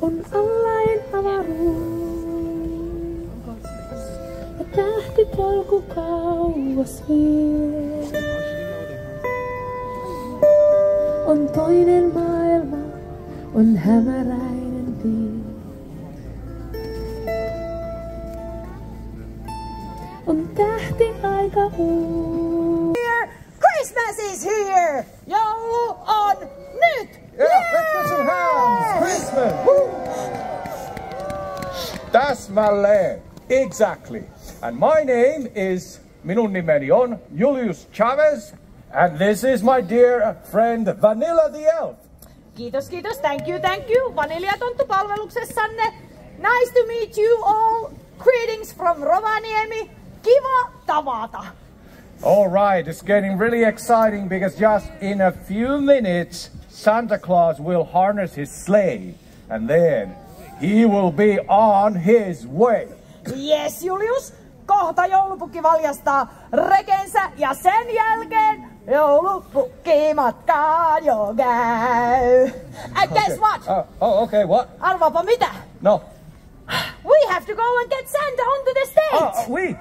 On allain avaruus ja tähtipolku kauas vie. On toinen maailma, on hämäräinen tie. On tähti aika Christmas is here! Joulu on nyt! Yeah, let's get some hands! Christmas! Woo! Täsmälleen. Exactly. And my name is, minun nimeni on Julius Chavez, and this is my dear friend Vanilla the Elf. Kiitos, kiitos. Thank you. Vaniljatonttu palveluksessanne. Nice to meet you all. Greetings from Rovaniemi. Kiva tavata. All right, it's getting really exciting because just in a few minutes, Santa Claus will harness his sleigh, and then he will be on his way. Yes, Julius. Kohta joulupukki valjastaa rekensä ja sen jälkeen joulupukki matkaa jo käy. And guess what? Okay, what? Arvaapa mitä? No. We have to go and get Santa onto the stage. We?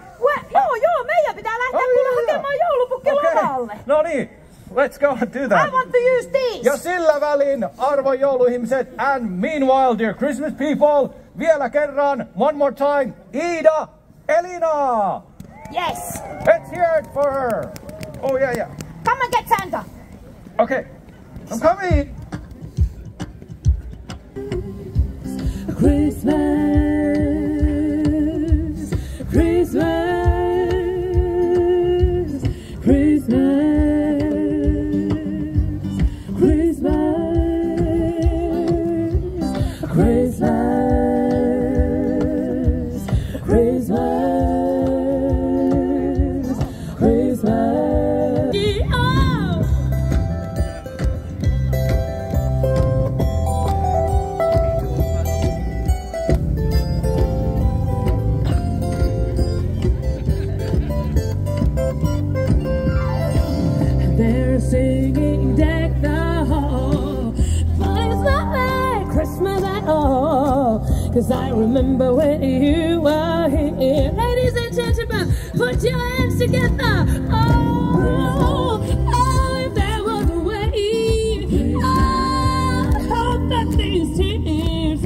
Joo, meidän pitää lähteä kuule hakemaan joulupukki lavalle. No niin, let's go and do that. I want to use these. Ja sillä välin, arvon jouluihmiset, and meanwhile, dear Christmas people, vielä kerran, one more time, Ida Elina. Yes. Let's hear it for her. Oh, yeah. Come and get Santa. Okay, I'm coming. Christmas, Christmas, Christmas, Christmas, Christmas, Christmas, Christmas. Oh! They're singing deck the hall, but it's not like Christmas at all. 'Cause I remember when you were here. Ladies and gentlemen, put your hands together. Oh, if there was a way, I hope that these tears,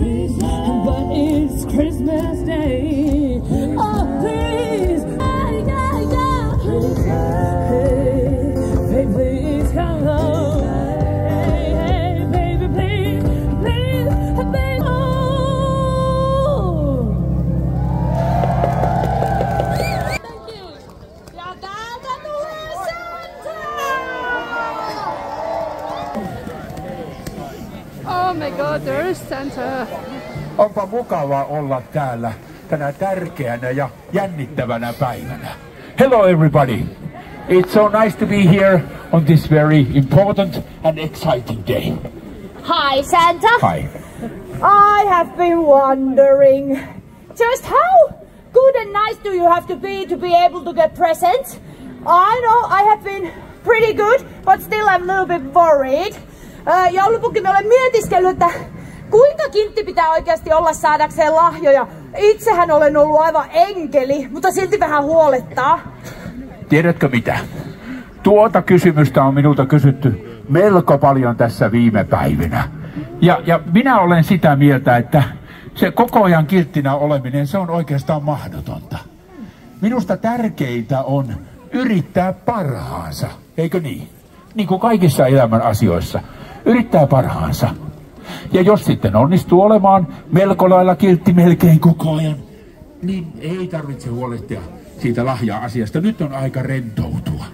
but it's Christmas Day. Oh, please, hey, please come home. Hey, baby, please, baby, oh. Thank you. Ja täältä tulee Santa! Oh my God, there is Santa. Onpa mukava olla täällä tänä tärkeänä ja jännittävänä päivänä. Hello everybody. It's so nice to be here on this very important and exciting day. Hi, Santa. Hi. I have been wondering, just how good and nice do you have to be able to get presents? I know I have been pretty good, but still I'm a little bit worried. Joulupukki, me olen mietiskellyt, että kuinka kiltti pitää oikeasti olla saadakseen lahjoja. Itsehän olen ollut aivan enkeli, mutta silti vähän huolettaa. Tiedätkö mitä? Tuota kysymystä on minulta kysytty melko paljon tässä viime päivinä. Ja minä olen sitä mieltä, että se koko ajan kilttinä oleminen, se on oikeastaan mahdotonta. Minusta tärkeintä on yrittää parhaansa, eikö niin? Niin kuin kaikissa elämän asioissa. Yrittää parhaansa. Ja jos sitten onnistuu olemaan melko lailla kiltti melkein koko ajan, niin ei tarvitse huolehtia siitä lahja-asiasta. Nyt on aika rentoutua.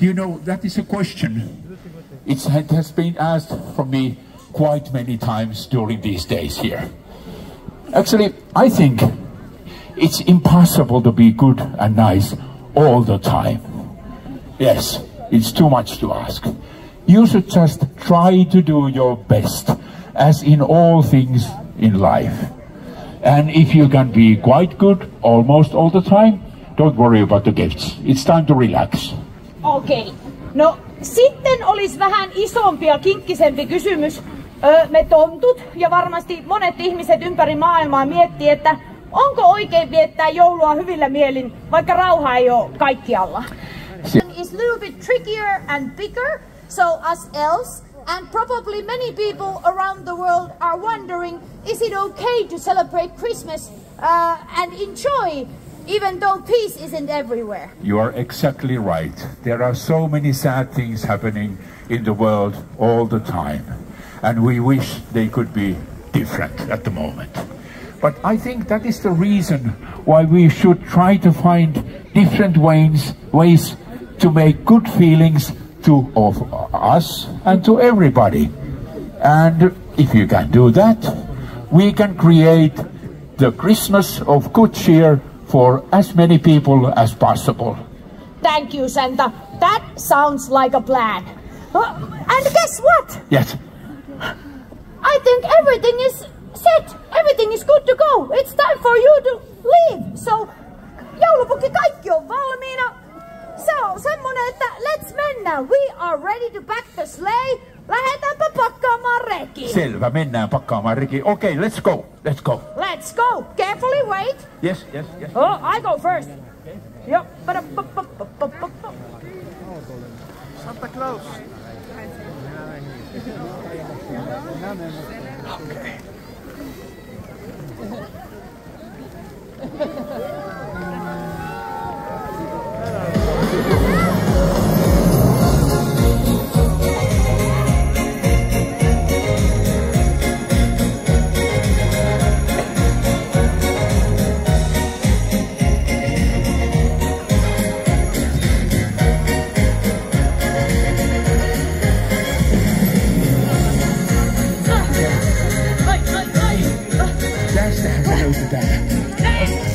Do you know, that is a question. It has been asked from me quite many times during these days here. Actually, I think it's impossible to be good and nice all the time. Yes, it's too much to ask. You should just try to do your best as in all things in life. And if you can be quite good almost all the time, don't worry about the gifts. It's time to relax. Okei. No sitten olisi vähän isompi ja kinkkisempi kysymys. Me tontut ja varmasti monet ihmiset ympäri maailmaa miettii, että onko oikein viettää joulua hyvillä mielin, vaikka rauha ei ole kaikkialla. It's a little bit trickier and bigger, so us elves and probably many people around the world are wondering, is it okay to celebrate Christmas and enjoy, even though peace isn't everywhere? You are exactly right. There are so many sad things happening in the world all the time. And we wish they could be different at the moment. But I think that is the reason why we should try to find different ways to make good feelings to of us and to everybody. And if you can do that, we can create the Christmas of good cheer for as many people as possible. Thank you, Santa. That sounds like a plan. And guess what? Yes. I think everything is set. Everything is good to go. It's time for you to leave. So, joulupukki, kaikki on valmiina. Se on semmonen, että let's mennä. We are ready to pack the sleigh. Lähdetäänpä pakkaamaan rekiin. Selvä, mennään pakkaamaan rekiin. Okay, let's go. Let's go. Let's go. Carefully wait. Yes. Oh, I go first. Yep. Santa Claus. Okay.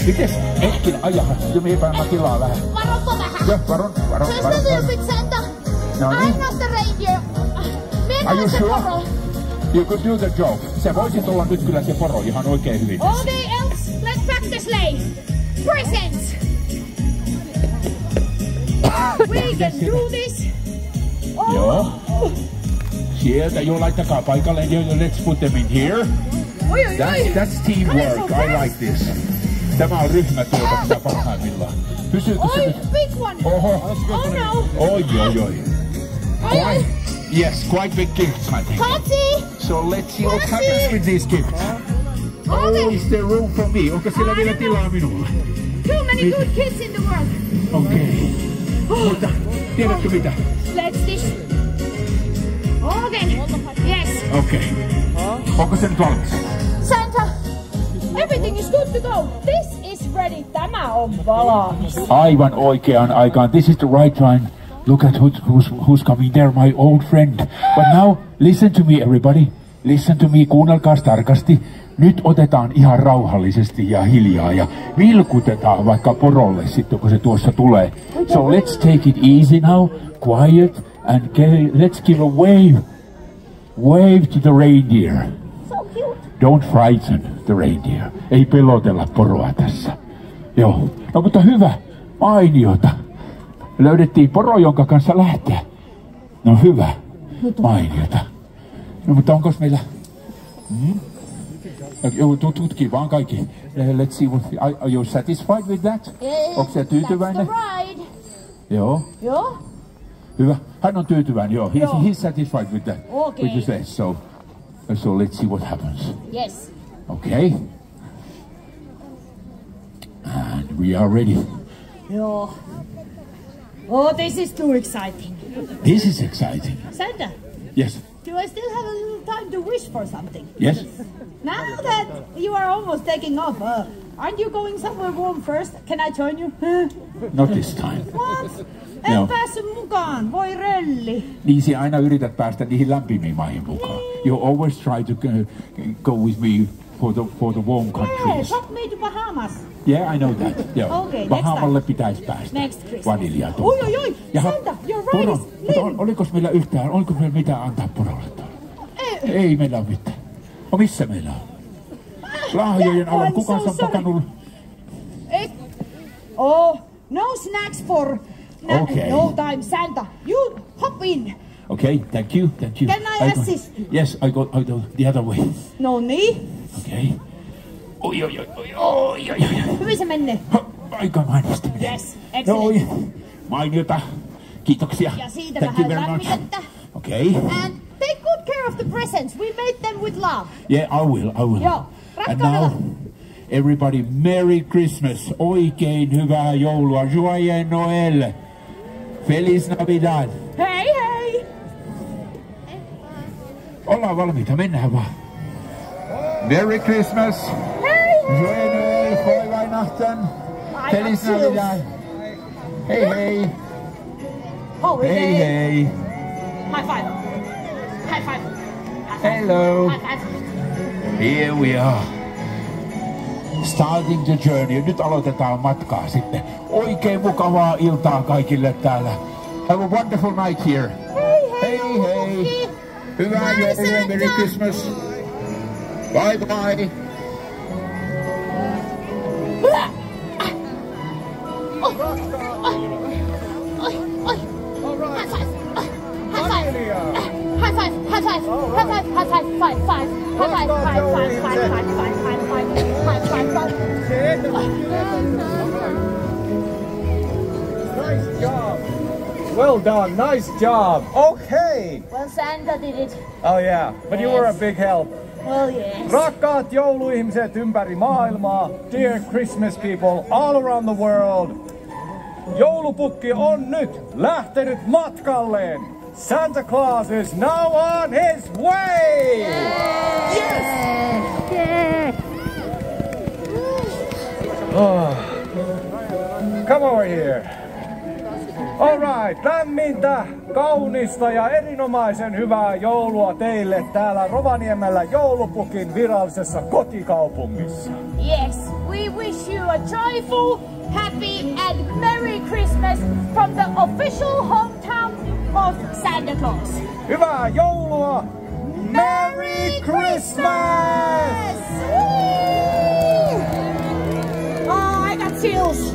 Mites Eskin ajaa? Jumipäin mä tilaa vähän. Varonpa vähän. Joo, varon. Just a little bit, Santa. No niin. I'm not the reindeer. Are you Mennään se sure? poro. You could do the job. Se voisit olla nyt kyllä se poro ihan oikein hyvin. Okay, elves, let's pack the sleigh. Presents. We can do this. Oh. Joo. Sieltä jo laittakaa paikalle. Let's put them in here. Oi. That's teamwork. I like this. Tämä on ryhmätyötä mitä parhaimmillaan. Pysyykö se Oi, nyt? big one. Oho. Oh no. Oi. Oi. Yes, quite big gifts, I think. Katsi. So let's see what happens with these gifts. Oh, is there room for me? Onko siellä vielä tilaa minulle? Too many good kids in the world. Okei. Mutta tiedätkö mitä? Let's this. Okay. Yes. Okei. Onko se nyt valmis? Santa, everything is good to go. This is ready. Tämä on valmis. Aivan oikeaan aikaan. This is the right time. Look at who's coming there, my old friend. But now, listen to me everybody. Listen to me, kuunnelkaas tarkasti. Nyt otetaan ihan rauhallisesti ja hiljaa ja vilkutetaan vaikka porolle sitten, kun se tuossa tulee. So let's take it easy now, quiet, and let's give a wave. Wave to the reindeer. So cute. Don't frighten the reindeer. Ei pelotella poroa tässä. Joo, no mutta hyvä, mainiota. Löydettiin poro, jonka kanssa lähteä. No hyvä, mainiota. No mutta onkos meillä... Tutki vaan kaikki. Let's see what... Are you satisfied with that? Onko se tyytyväinen? That's the ride. Joo. Joo. Hyvä. Hän on tyytyväinen, joo. He's satisfied with that. Okay. With the so let's see what happens. Yes. Okay. And we are ready. Joo. Oh, this is too exciting. This is exciting. Santa, Yes. do I still have a little time to wish for something? Yes. Now that you are almost taking off, aren't you going somewhere warm first? Can I join you? Not this time. What? En No. päässyt mukaan, voi rölli. Niin sinä aina yrität päästä niihin lämpimiin maihin mukaan. You always try to go with me for the warm Hey, countries. fuck me to Bahamas. Yeah, I know that. Joo. Okay, next Bahamalle time. pitäisi päästä. Next Christmas. Vaniljaa. Oi. Santa, your ride is Mutta oliko meillä mitään antaa porolle tuolla? Ei meillä ole mitään. No missä meillä on? Lahjojen alla. Kuka on pakannut? Oh, no snacks for Okay. no time, Santa. You hop in. Okay, thank you. Can I assist you? Yes, I go the other way. No niin. Okay. Oi. Hyvin se menee. Aika mainiosti. Yes, excellent. Mainiota. Kiitoksia. Ja siitä Thank you vähän very much. lämmitettä. Okay. And take good care of the presents. We made them with love. Yeah, I will. Joo, And now, rakkaudella. everybody, Merry Christmas. Oikein hyvää joulua. Joyeux Noël. Feliz Navidad. Hei hei. Ollaan valmiita, mennään vaan. Merry Christmas. Hei. Joyeux Noël, Frohe Weihnachten. Feliz Navidad. Hei. Holiday. Hei. High five. High five. Hello. High five. Here we are. Starting the journey. Nyt aloitetaan matkaa sitten. Oikein mukavaa iltaa kaikille täällä. Have a wonderful night here. Hei. Hyvää joulua, Merry Christmas. Bye bye. Nice job. Well done. Nice job. Okay. Well, Santa did it. Oh yeah, but you were a big help. Well, yes. Rakkaat jouluihmiset ympäri maailmaa, dear Christmas people all around the world. Joulupukki on nyt lähtenyt matkalleen. Santa Claus is now on his way! Yes! Oh. Come over here. Alright, lämmintä, kaunista ja erinomaisen hyvää joulua teille täällä Rovaniemellä joulupukin virallisessa kotikaupungissa. Yes, we wish you a joyful, happy and Merry Christmas from the official hometown of Santa Claus. Hyvää joulua! Merry Christmas! Woo! Oh, I got chills.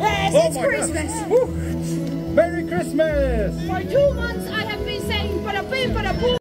Yes, Oh it's my Christmas. God. Merry Christmas! For 2 months I have been saying bada bing bada boom.